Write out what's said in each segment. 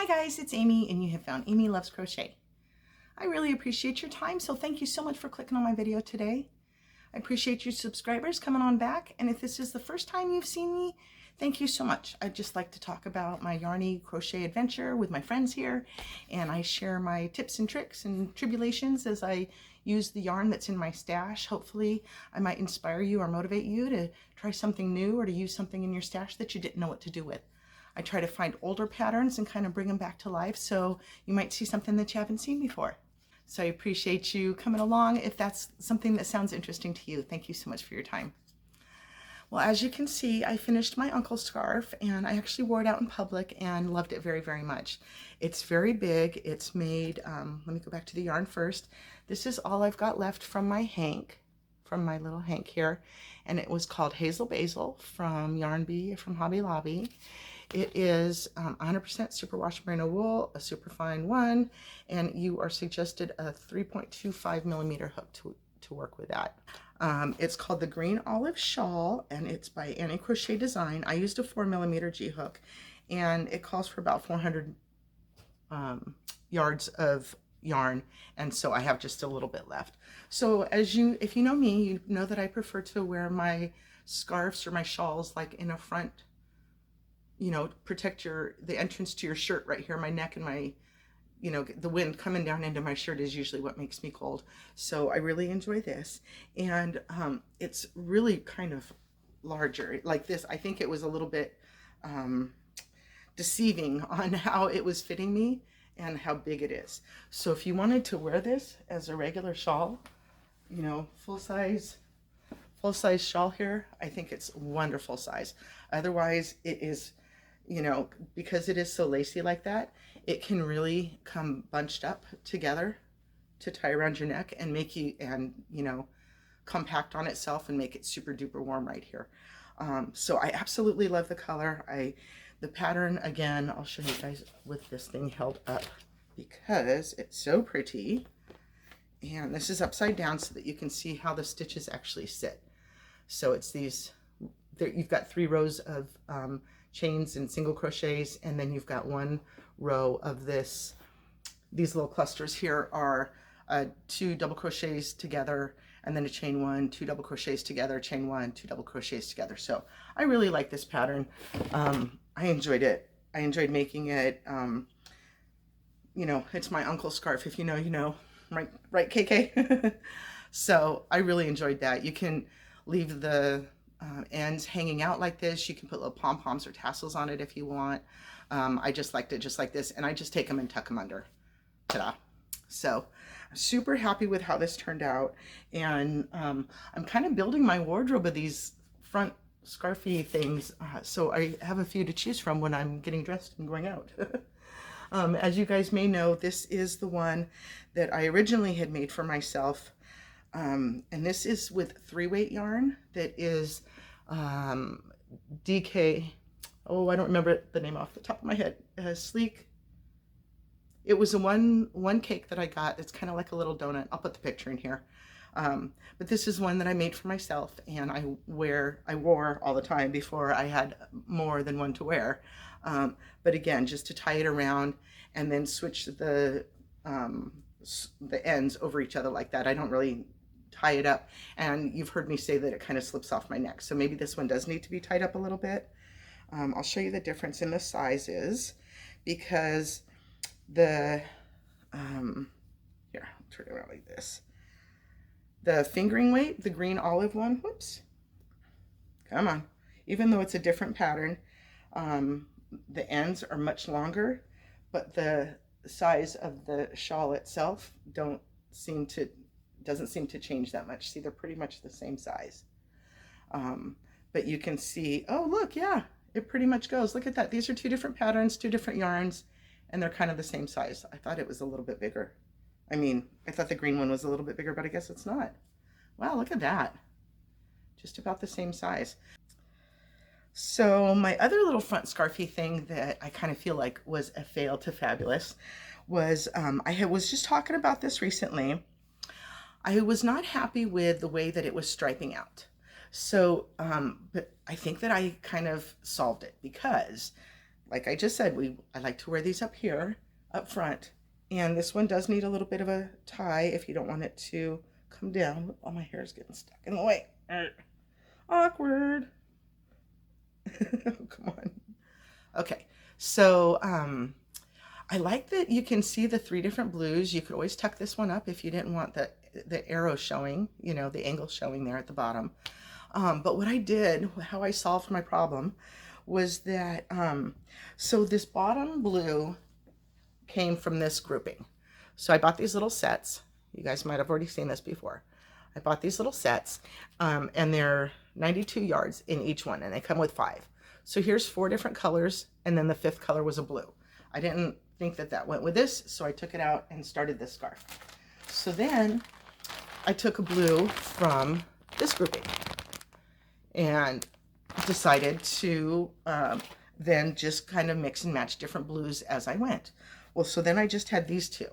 Hi guys, it's Amy and you have found Amy Loves Crochet. I really appreciate your time, so thank you so much for clicking on my video today. I appreciate you subscribers coming on back, and if this is the first time you've seen me, thank you so much. I'd just like to talk about my yarny crochet adventure with my friends here, and I share my tips and tricks and tribulations as I use the yarn that's in my stash. Hopefully I might inspire you or motivate you to try something new or to use something in your stash that you didn't know what to do with. I try to find older patterns and kind of bring them back to life, so you might see something that you haven't seen before. So I appreciate you coming along if that's something that sounds interesting to you. Thank you so much for your time. Well, as you can see, I finished my uncle's scarf and I actually wore it out in public and loved it very, very much. It's very big. It's made, let me go back to the yarn first. This is all I've got left from my hank, from my little hank here. And it was called Hazel Basil from Yarn Bee from Hobby Lobby. It is 100% superwash merino wool, a super fine one, and you are suggested a 3.25 millimeter hook to work with that. It's called the Green Olive Shawl, and it's by Annie Crochet Design. I used a 4 millimeter G hook, and it calls for about 400 yards of yarn, and so I have just a little bit left. So if you know me, you know that I prefer to wear my scarves or my shawls like in a front, you know, protect the entrance to your shirt right here. My neck and my, you know, the wind coming down into my shirt is usually what makes me cold. So I really enjoy this. And it's really kind of larger like this. I think it was a little bit deceiving on how it was fitting me and how big it is. So if you wanted to wear this as a regular shawl, you know, full size shawl here, I think it's wonderful size. Otherwise it is, you know, because it is so lacy like that, it can really come bunched up together to tie around your neck and make you, and you know, compact on itself and make it super duper warm right here. So I absolutely love the color. The pattern, again, I'll show you guys with this thing held up because it's so pretty. And this is upside down so that you can see how the stitches actually sit. So it's these, you've got 3 rows of chains and single crochets, and then you've got 1 row of these little clusters here are 2 double crochets together, and then a chain 1, 2 double crochets together, chain 1, 2 double crochets together. So I really like this pattern. I enjoyed it. I enjoyed making it. You know, it's my uncle's scarf. If you know, you know, right, KK? So I really enjoyed that. You can leave the ends hanging out like this. You can put little pom-poms or tassels on it if you want. I just liked it just like this, and I just take them and tuck them under. Ta-da. So I'm super happy with how this turned out, and I'm kind of building my wardrobe of these front scarfy things, so I have a few to choose from when I'm getting dressed and going out. As you guys may know, this is the one that I originally had made for myself. And this is with 3-weight yarn that is DK, oh, I don't remember the name off the top of my head, Sleek. It was a one cake that I got. It's kind of like a little donut. I'll put the picture in here. But this is one that I made for myself, and I wore all the time before I had more than one to wear. But again, just to tie it around and then switch the ends over each other like that. I don't really tie it up, and you've heard me say that it kind of slips off my neck, so maybe this one does need to be tied up a little bit. I'll show you the difference in the sizes, because here, I'll turn it around like this. The fingering weight, the green olive one, whoops, come on, even though it's a different pattern, the ends are much longer, but the size of the shawl itself doesn't seem to change that much. See, they're pretty much the same size. But you can see, oh look, yeah, it pretty much goes. Look at that. These are 2 different patterns, 2 different yarns, and they're kind of the same size. I thought it was a little bit bigger. I mean, I thought the green one was a little bit bigger, but I guess it's not. Wow, look at that. Just about the same size. So my other little front scarfy thing that I kind of feel like was a fail to fabulous was, I was just talking about this recently. I was not happy with the way that it was striping out. So, but I think that I kind of solved it, because like I just said, I like to wear these up here, up front. And this one does need a little bit of a tie if you don't want it to come down. All my hair is getting stuck in the way. Awkward. Come on. Okay, so I like that you can see the 3 different blues. You could always tuck this one up if you didn't want the arrow showing, you know, the angle showing there at the bottom. But what I did, how I solved my problem, was that, so this bottom blue came from this grouping. So I bought these little sets. You guys might have already seen this before. I bought these little sets, and they're 92 yards in each one, and they come with 5. So here's 4 different colors, and then the 5th color was a blue. I didn't think that that went with this, so I took it out and started this scarf. So then I took a blue from this grouping and decided to then just kind of mix and match different blues as I went. Well, so then I just had these 2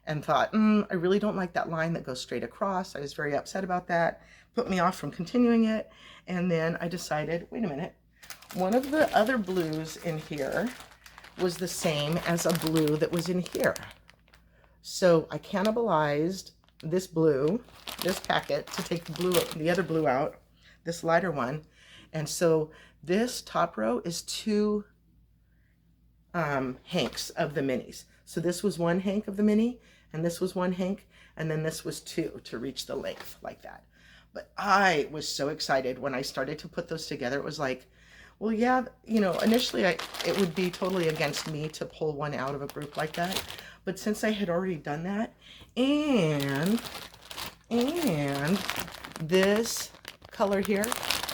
and thought, I really don't like that line that goes straight across. I was very upset about that. Put me off from continuing it. And then I decided, wait a minute, one of the other blues in here was the same as a blue that was in here. So I cannibalized this blue, this packet, to take the other blue out, this lighter one. And so this top row is 2 hanks of the minis. So this was 1 hank of the mini, and this was 1 hank, and then this was 2 to reach the length like that. But I was so excited when I started to put those together. It was like, well, yeah, you know, initially it would be totally against me to pull one out of a group like that. But since I had already done that, and this color here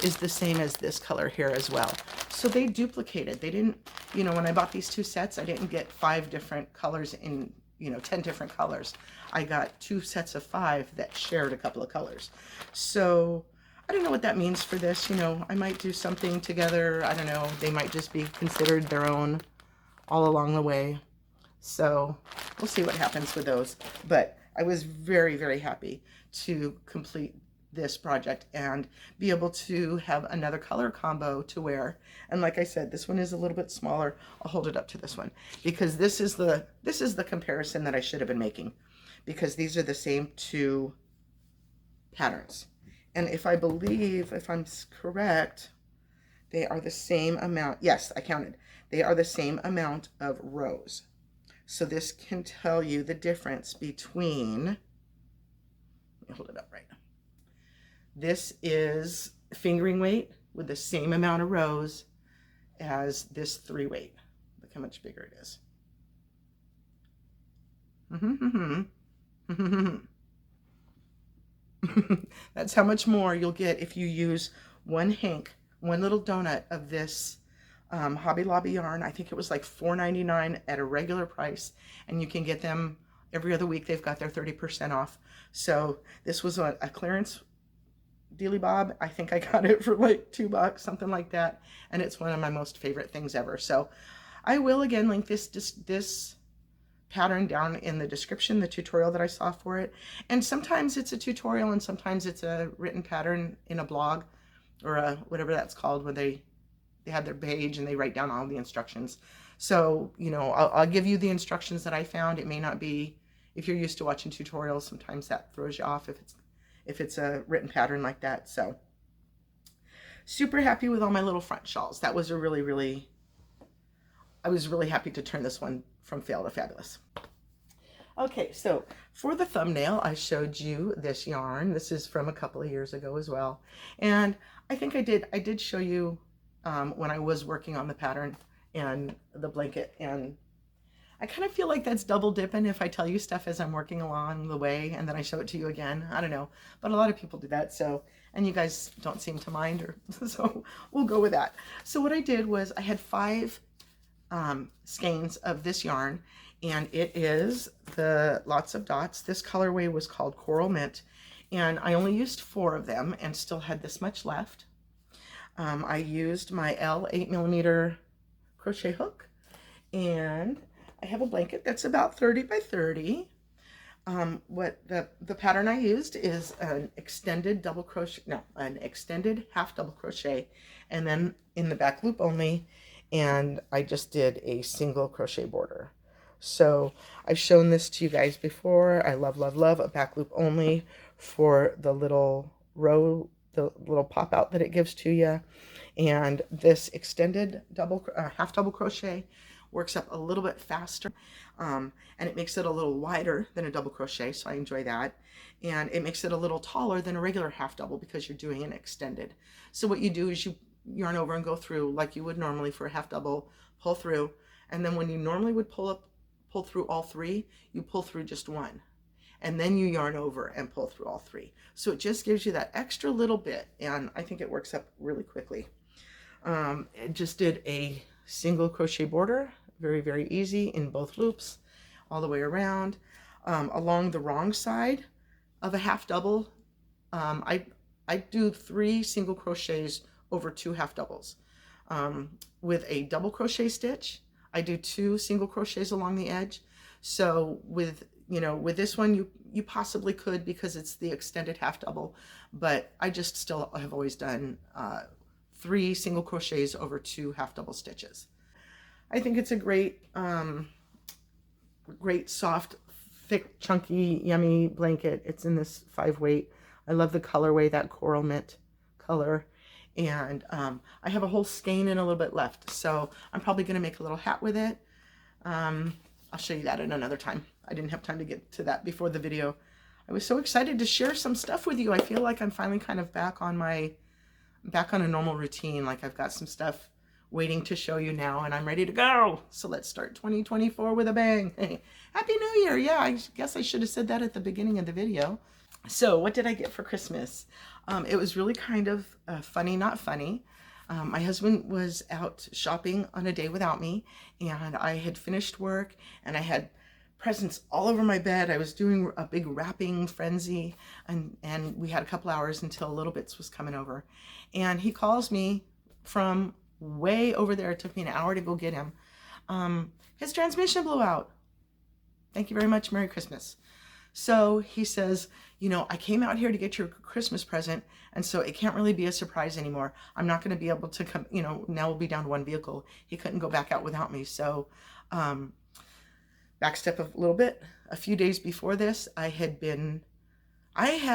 is the same as this color here as well. So they duplicated. They didn't, you know, when I bought these 2 sets, I didn't get 5 different colors in, you know, 10 different colors. I got 2 sets of 5 that shared a couple of colors. So I don't know what that means for this. You know, I might do something together. I don't know. They might just be considered their own all along the way. So we'll see what happens with those. But I was very, very happy to complete this project and be able to have another color combo to wear. And like I said, this one is a little bit smaller. I'll hold it up to this one because this is the comparison that I should have been making, because these are the same 2 patterns. And if I'm correct, they are the same amount. Yes, I counted. They are the same amount of rows. So this can tell you the difference between, let me hold it up right now. This is fingering weight with the same amount of rows as this 3 weight. Look how much bigger it is. That's how much more you'll get if you use 1 hank, 1 little donut of this Hobby Lobby yarn. I think it was like $4.99 at a regular price, and you can get them every other week. They've got their 30% off. So this was a clearance dealy bob. I think I got it for like $2, something like that, and it's one of my most favorite things ever. So I will again link this pattern down in the description, the tutorial that I saw for it. And sometimes it's a tutorial and sometimes it's a written pattern in a blog or a whatever that's called, where they have their page and they write down all the instructions. So, you know, I'll give you the instructions that I found. It may not be, if you're used to watching tutorials, sometimes that throws you off if it's a written pattern like that. So super happy with all my little front shawls. That was a really, I was really happy to turn this one from fail to fabulous. Okay, so for the thumbnail, I showed you this yarn. This is from a couple of years ago as well. And I think I did show you when I was working on the pattern and the blanket, and I kind of feel like that's double dipping if I tell you stuff as I'm working along the way and then I show it to you again. I don't know, but a lot of people do that. So, and you guys don't seem to mind, or so we'll go with that. So what I did was I had 5 skeins of this yarn, and it is the Lots of Dots. This colorway was called Coral Mint, and I only used 4 of them and still had this much left. I used my L 8mm crochet hook, and I have a blanket that's about 30 by 30. What the pattern I used is an extended double crochet, no, an extended half double crochet, and then in the back loop only and I just did a single crochet border. So I've shown this to you guys before. I love, love, love a back loop only for the little row, the little pop out that it gives to you. And this extended half double crochet works up a little bit faster, and it makes it a little wider than a double crochet, so I enjoy that. And it makes it a little taller than a regular half double because you're doing an extended. So what you do is you yarn over and go through like you would normally for a half double, pull through, and then when you normally would pull through all three, you pull through just one, and then you yarn over and pull through all three. So it just gives you that extra little bit, and I think it works up really quickly. It just did a single crochet border, very, very easy in both loops, all the way around. Along the wrong side of a half double, I do 3 single crochets over 2 half doubles. With a double crochet stitch, I do 2 single crochets along the edge. So with this one, you possibly could because it's the extended half double, but I just still have always done 3 single crochets over 2 half double stitches. I think it's a great, great soft, thick, chunky, yummy blanket. It's in this 5 weight. I love the colorway, that coral mint color. And I have a whole skein and a little bit left, so I'm probably going to make a little hat with it. I'll show you that at another time. I didn't have time to get to that before the video. I was so excited to share some stuff with you. I feel like I'm finally kind of back on a normal routine. Like I've got some stuff waiting to show you now, and I'm ready to go. So let's start 2024 with a bang. Happy New Year. Yeah, I guess I should have said that at the beginning of the video. So what did I get for Christmas? It was really kind of funny, not funny. My husband was out shopping on a day without me, and I had finished work, and I had presents all over my bed. I was doing a big wrapping frenzy, and we had a couple hours until Little Bits was coming over. And he calls me from way over there. It took me an hour to go get him. His transmission blew out. Thank you very much. Merry Christmas. So he says, I came out here to get your Christmas present, and so it can't really be a surprise anymore. I'm not going to be able to come, now we'll be down to 1 vehicle. He couldn't go back out without me. So backstep a little bit. A few days before this, I had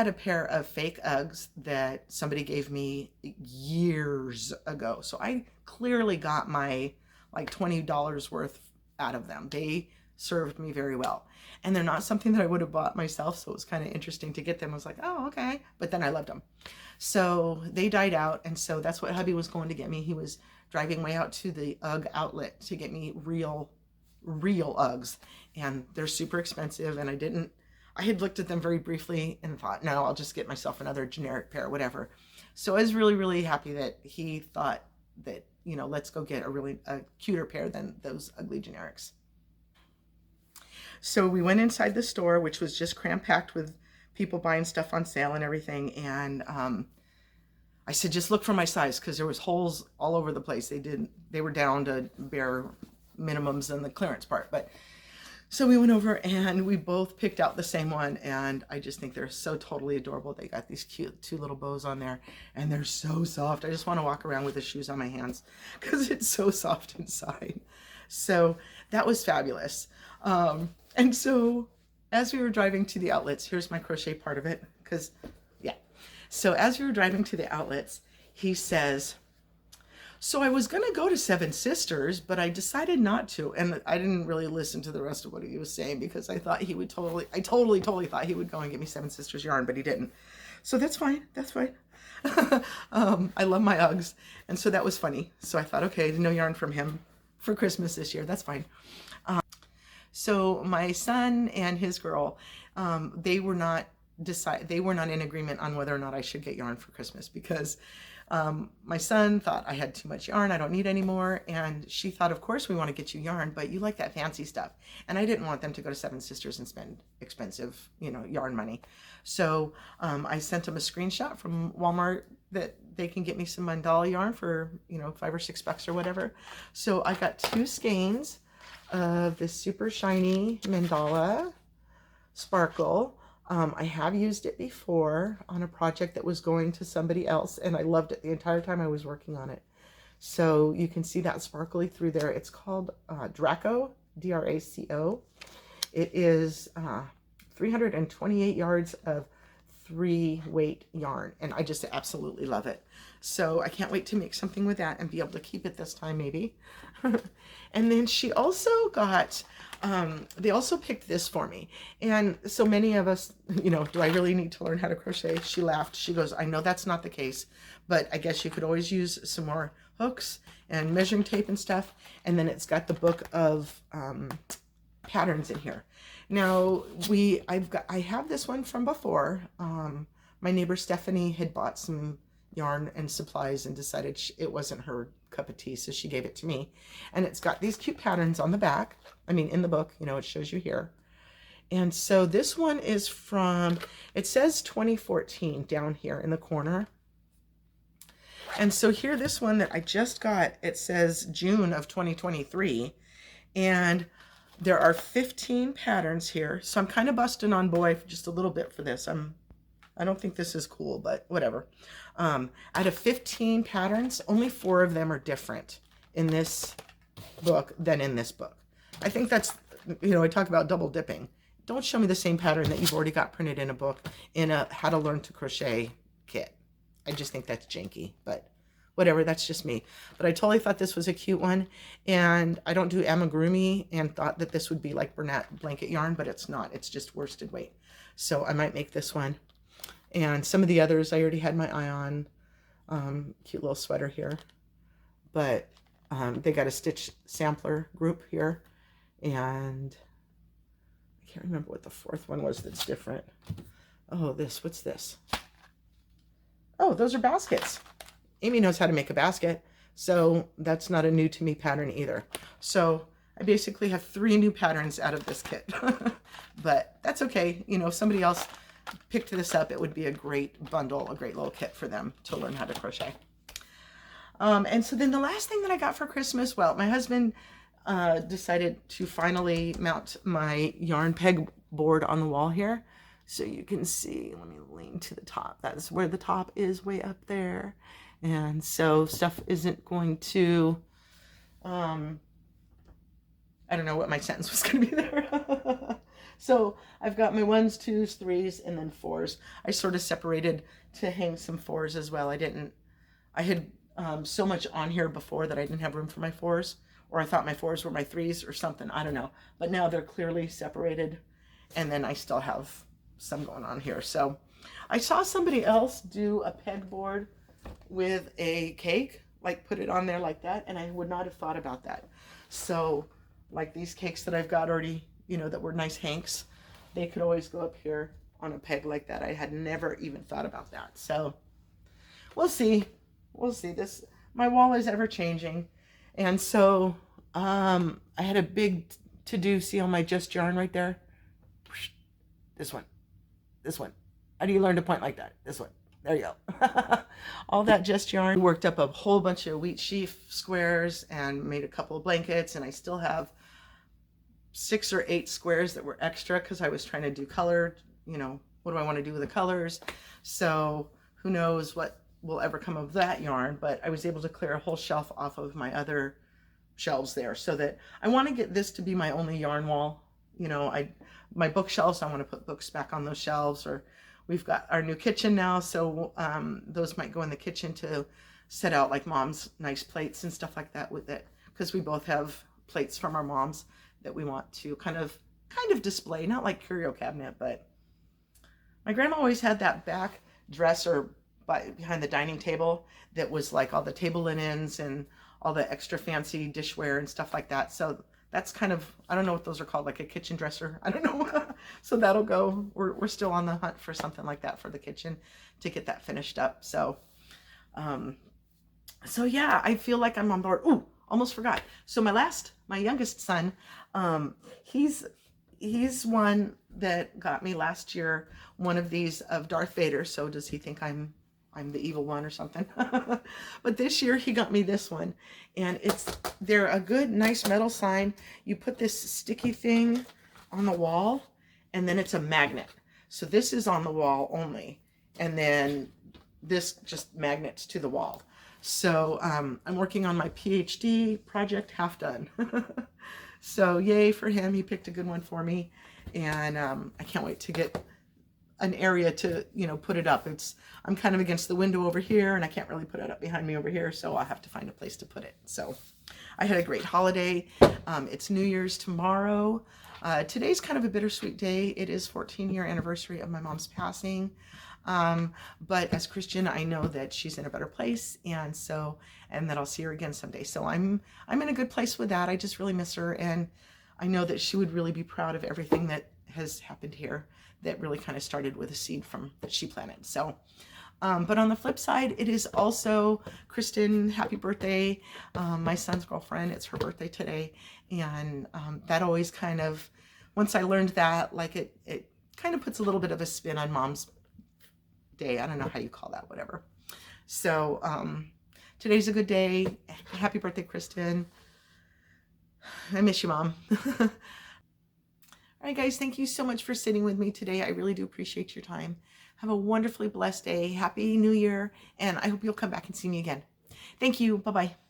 a pair of fake Uggs that somebody gave me years ago. So I clearly got my like $20 worth out of them. They served me very well. And they're not something that I would have bought myself, so it was kind of interesting to get them. I was like, oh, okay. But then I loved them. So they died out, and so that's what hubby was going to get me. He was driving way out to the Ugg outlet to get me real Uggs. And they're super expensive, and I had looked at them very briefly and thought, no, I'll just get myself another generic pair, whatever. So I was really, really happy that he thought that, let's go get a cuter pair than those ugly generics. So we went inside the store, which was just cram-packed with people buying stuff on sale and everything. And I said, just look for my size, because there was holes all over the place. They were down to bare minimums in the clearance part. But so we went over and we both picked out the same one. And I just think they're so totally adorable. They got these cute 2 little bows on there, and they're so soft. I just want to walk around with the shoes on my hands because it's so soft inside. So that was fabulous. And so as we were driving to the outlets, here's my crochet part of it, because, yeah. So as we were driving to the outlets, he says, so I was going to go to Seven Sisters, but I decided not to. And I didn't really listen to the rest of what he was saying because I thought he would I totally thought he would go and get me Seven Sisters yarn, but he didn't. So that's fine. That's fine. I love my Uggs. And so that was funny. So I thought, okay, no yarn from him for Christmas this year. That's fine. So my son and his girl, they were not in agreement on whether or not I should get yarn for Christmas, because my son thought I had too much yarn, I don't need any more, and she thought, of course we want to get you yarn, but you like that fancy stuff. And I didn't want them to go to Seven Sisters and spend expensive, yarn money. So I sent them a screenshot from Walmart that they can get me some mandala yarn for, $5 or $6 or whatever. So I got 2 skeins of this super shiny mandala sparkle. I have used it before on a project that was going to somebody else, and I loved it the entire time I was working on it. So you can see that sparkly through there. It's called Draco, D-R-A-C-O. It is 328 yards of 3-weight yarn, and I just absolutely love it. So I can't wait to make something with that and be able to keep it this time maybe. And then she also got, they also picked this for me. And so many of us, you know, do I really need to learn how to crochet? She laughed. She goes, I know that's not the case, but I guess you could always use some more hooks and measuring tape and stuff. And then it's got the book of patterns in here. Now I have this one from before. My neighbor Stephanie had bought some yarn and supplies and decided it wasn't her cup of tea, so she gave it to me. And it's got these cute patterns on the back. I mean, in the book, you know, it shows you here. And so this one is from, it says 2014 down here in the corner. And so here, this one that I just got, it says June of 2023. And there are 15 patterns here. So I'm kind of busting on boy just a little bit for this. I don't think this is cool, but whatever. Out of 15 patterns, only 4 of them are different in this book than in this book. I think that's, you know, I talk about double dipping. Don't show me the same pattern that you've already got printed in a book in a how to learn to crochet kit. I just think that's janky, but whatever, that's just me. But I totally thought this was a cute one, and I don't do amigurumi and thought that this would be like Bernat blanket yarn, but it's not. It's just worsted weight. So I might make this one. And some of the others I already had my eye on. Cute little sweater here. But they got a stitch sampler group here. And I can't remember what the 4th one was that's different. Oh, what's this? Oh, those are baskets. Amy knows how to make a basket. So that's not a new to me pattern either. So I basically have 3 new patterns out of this kit. But that's okay. You know, if somebody else picked this up, it would be a great bundle, a great little kit for them to learn how to crochet. And so then the last thing that I got for Christmas, well, my husband decided to finally mount my yarn peg board on the wall here. So you can see, let me lean to the top. That's where the top is, way up there. And so stuff isn't going to, I don't know what my sentence was going to be there. So I've got my 1s, 2s, 3s, and then 4s. I sort of separated to hang some 4s as well. I had so much on here before that I didn't have room for my 4s, or I thought my 4s were my 3s or something. I don't know. But now they're clearly separated, and then I still have some going on here. So I saw somebody else do a pegboard with a cake, like put it on there like that, and I would not have thought about that. So like these cakes that I've got already, you know, that were nice hanks, they could always go up here on a peg like that. I had never even thought about that. So we'll see. We'll see. My wall is ever changing. And so I had a big to-do. See on my just yarn right there? This one. How do you learn to point like that? This one. There you go. All that just yarn. Worked up a whole bunch of wheat sheaf squares and made a couple of blankets, and I still have 6 or 8 squares that were extra because I was trying to do color. You know, what do I want to do with the colors? So who knows what will ever come of that yarn, but I was able to clear a whole shelf off of my other shelves there, so that I want to get this to be my only yarn wall. You know, my bookshelves, I want to put books back on those shelves, or we've got our new kitchen now, so those might go in the kitchen to set out like mom's nice plates and stuff like that with it, because we both have plates from our moms that we want to kind of display, not like curio cabinet, but my grandma always had that back dresser behind the dining table that was like all the table linens and all the extra fancy dishware and stuff like that. So that's kind of, I don't know what those are called, like a kitchen dresser. I don't know. So that'll go. We're still on the hunt for something like that for the kitchen to get that finished up. So, so yeah, I feel like I'm on board. Ooh, almost forgot. So my youngest son, he's one that got me last year one of these of Darth Vader. So does he think I'm the evil one or something? But this year he got me this one, and they're a good, nice metal sign. You put this sticky thing on the wall, and then it's a magnet. So this is on the wall only, and then this just magnets to the wall. So I'm working on my PhD project, half done. So yay for him. He picked a good one for me. And I can't wait to get an area to, you know, put it up. I'm kind of against the window over here, and I can't really put it up behind me over here, so I'll have to find a place to put it. So I had a great holiday. It's New Year's tomorrow. Today's kind of a bittersweet day. It is 14-year anniversary of my mom's passing. But as Christian, I know that she's in a better place, and that I'll see her again someday. So I'm in a good place with that. I just really miss her, and I know that she would really be proud of everything that has happened here that really kind of started with a seed that she planted. So, but on the flip side, it is also Kristen, happy birthday. My son's girlfriend, it's her birthday today. And that always kind of, once I learned that, like it kind of puts a little bit of a spin on Mom's day. I don't know how you call that, whatever. So today's a good day. Happy birthday, Kristen. I miss you, Mom. All right, guys, thank you so much for sitting with me today. I really do appreciate your time. Have a wonderfully blessed day. Happy New Year, and I hope you'll come back and see me again. Thank you. Bye-bye.